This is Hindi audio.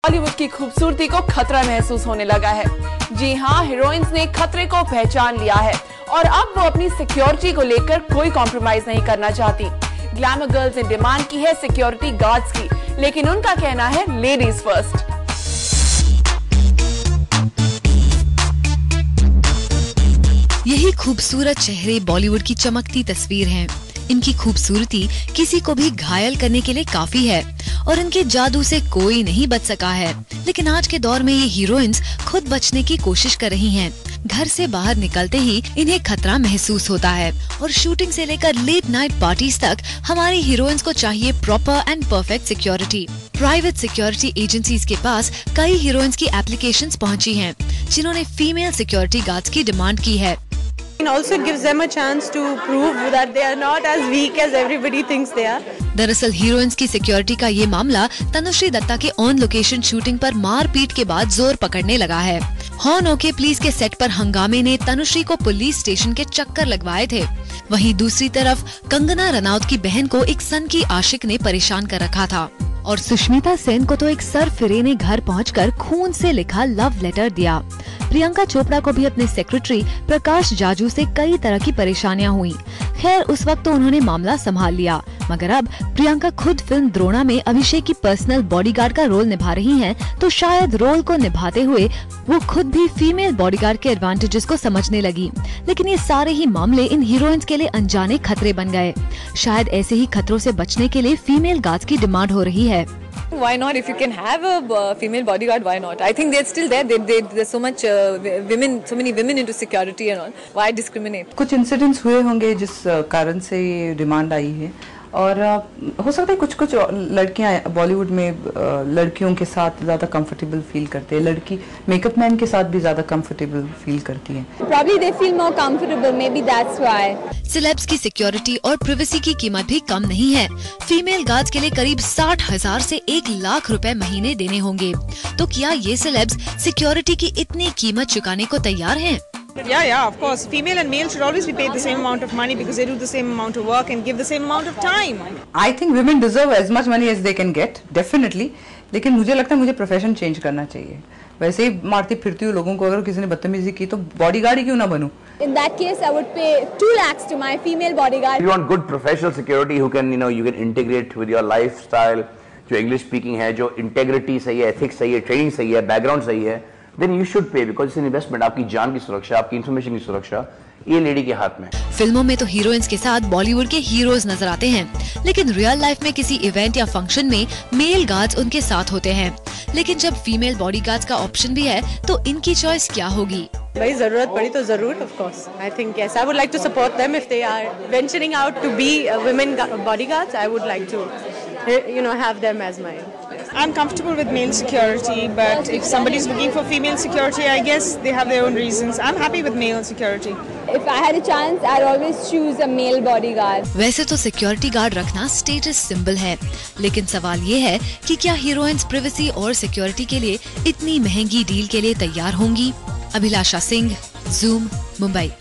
बॉलीवुड की खूबसूरती को खतरा महसूस होने लगा है। जी हाँ, हीरोइंस ने खतरे को पहचान लिया है और अब वो अपनी सिक्योरिटी को लेकर कोई कॉम्प्रोमाइज नहीं करना चाहती। ग्लैमर गर्ल्स ने डिमांड की है सिक्योरिटी गार्ड्स की, लेकिन उनका कहना है लेडीज फर्स्ट। यही खूबसूरत चेहरे बॉलीवुड की चमकती तस्वीर हैं। इनकी खूबसूरती किसी को भी घायल करने के लिए काफी है और इनके जादू से कोई नहीं बच सका है। लेकिन आज के दौर में ये हीरोइंस खुद बचने की कोशिश कर रही हैं। घर से बाहर निकलते ही इन्हें खतरा महसूस होता है और शूटिंग से लेकर लेट नाइट पार्टीज तक हमारी हीरोइंस को चाहिए proper and perfect security. Private security agencies के पास कई हीरोइंस की एप्लीकेशंस पहुंची हैं, जिन्होंने फीमेल सिक्योरिटी गार्ड्स की डिमांड की है। And also gives them a chance to prove that they are not as weak as everybody thinks they are. दरअसल हीरोइंस की सिक्योरिटी का ये मामला तनुश्री दत्ता के ऑन लोकेशन शूटिंग पर मारपीट के बाद जोर पकड़ने लगा है। हॉर्न ओके प्लीज के सेट पर हंगामे ने तनुश्री को पुलिस स्टेशन के चक्कर लगवाए थे। वहीं दूसरी तरफ कंगना रनौत की बहन को एक सन की आशिक ने परेशान कर रखा था और सुष्मिता सेन को तो एक सरफिरे ने घर पहुंचकर खून से लिखा लव लेटर दिया। प्रियंका चोपड़ा को भी अपने सेक्रेटरी प्रकाश जाजू से कई तरह की परेशानियां हुई। खैर उस वक्त तो उन्होंने मामला संभाल लिया, मगर अब प्रियंका खुद फिल्म द्रोणा में अभिषेक की पर्सनल बॉडीगार्ड का रोल निभा रही हैं, तो शायद रोल को निभाते हुए वो खुद भी फीमेल बॉडीगार्ड के एडवांटेजेस को समझने लगी। लेकिन ये सारे ही मामले इन हीरोइंस के लिए अनजाने खतरे बन गए। शायद ऐसे ही खतरों से बचने के लिए फीमेल गार्ड्स की डिमांड हो रही है। Why not? If you can have a female bodyguard, why not? I think they're still there. There's so much so many women into security and all. Why discriminate? कुछ इंसिडेंट्स हुए होंगे जिस कारण से ये डिमांड आई है और हो सकता है कुछ लड़कियां बॉलीवुड में लड़कियों के साथ ज्यादा कंफर्टेबल फील करते हैं, लड़की मेकअप मैन के साथ भी ज्यादा कंफर्टेबल फील करती हैं। Probably they feel more comfortable, maybe that's why. Celebs की सिक्योरिटी और प्रिवेसी की कीमत भी कम नहीं है। फीमेल गार्ड्स के लिए करीब 60,000 से 1 लाख रुपए महीने देने होंगे। तो क्या ये सेलेब्स सिक्योरिटी की इतनी कीमत चुकाने को तैयार हैं? Yeah, of course. Female and male should always be paid the same amount of money because they do the same amount of work and give the same amount of time. I think women deserve as much money as they can get, definitely. लेकिन मुझे लगता है मुझे प्रोफेशन चेंज करना चाहिए। वैसे ही मारती फिरती हूँ लोगों को, अगर किसी ने बदतमीजी की तो बॉडीगार्ड ही क्यों ना बनूं? In that case, I would pay 2 lakhs to my female bodyguard. You want good professional security who can, you can integrate with your lifestyle, जो English speaking है, जो integrity सही है, ethics सही है, training सही है, background सही है, then you should pay because it's an investment. आपकी जान की सुरक्षा, आपकी इन्फॉर्मेशन की सुरक्षा, ये लेडी के हाथ में। फिल्मों में तो हीरोइंस के साथ बॉलीवुड के हीरोज नजर आते हैं, लेकिन रियल लाइफ में किसी इवेंट या फंक्शन में मेल गार्ड्स उनके साथ होते हैं। लेकिन जब फीमेल बॉडीगार्ड्स का ऑप्शन भी है, तो इनकी चॉइस क्या होगी? भाई जरूरत पड़ी तो जरूर, of course. I think yes, I would like to support them if they are venturing out to be women bodyguards. I would like to, have them as my. I'm comfortable with male security, but if somebody is looking for female security, I guess they have their own reasons. I'm happy with male security. If I had a chance, I'd always choose a male bodyguard. वैसे तो सिक्योरिटी गार्ड रखना स्टेटस सिंबल है, लेकिन सवाल ये है कि क्या हीरोइंस प्रिवेसी और सिक्योरिटी के लिए इतनी महंगी डील के लिए तैयार होंगी? अभिलाषा सिंह, ज़ूम, मुंबई।